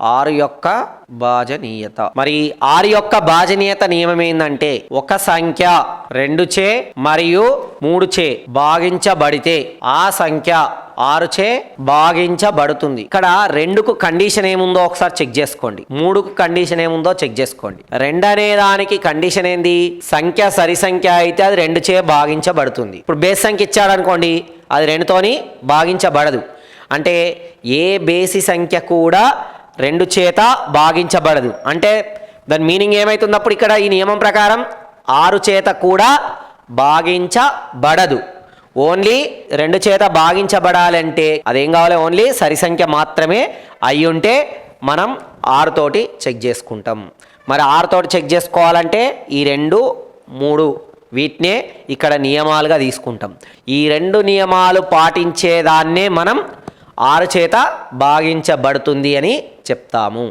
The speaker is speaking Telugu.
6 యొక్క భాజనీయత. మరి 6 యొక్క భాజనీయత నియమం ఏంటంటే ఒక సంఖ్య 2 చే మరియు 3 చే భాగించబడితే ఆ సంఖ్య 6 చే భాగించబడుతుంది. ఇక్కడ 2కు కండిషన్ ఏముందో ఒకసారి చెక్ చేసుకోండి, 3కు కండిషన్ ఏముందో చెక్ చేసుకోండి. 2 అనే దానికి కండిషన్ ఏంది? సంఖ్య సరి సంఖ్య అయితే అది 2 చే భాగించబడుతుంది. ఇప్పుడు బేస్ సంఖ్య ఇచ్చాడు అనుకోండి, అది 2తోని భాగించబడదు. అంటే ఏ బేసి సంఖ్య కూడా 2 చేత భాగించబడదు. అంటే దాని మీనింగ్ ఏమవుతుంది? అప్పుడు ఇక్కడ ఈ నియమం ప్రకారం 6 చేత కూడా భాగించబడదు. ఓన్లీ 2 చేత భాగించబడాలంటే అదేం కావాలి? ఓన్లీ సరి సంఖ్య మాత్రమే అయి ఉంటే మనం 6 తోటి చెక్ చేసుకుంటాం. మరి 6 తోటి చెక్ చేసుకోవాలంటే ఈ 2, 3 వీటినే ఇక్కడ నియమాలుగా తీసుకుంటాం. ఈ 2 నియమాలు పాటించేదాన్నే మనం 6 చేత భాగించబడుతుంది అని చెప్తాము.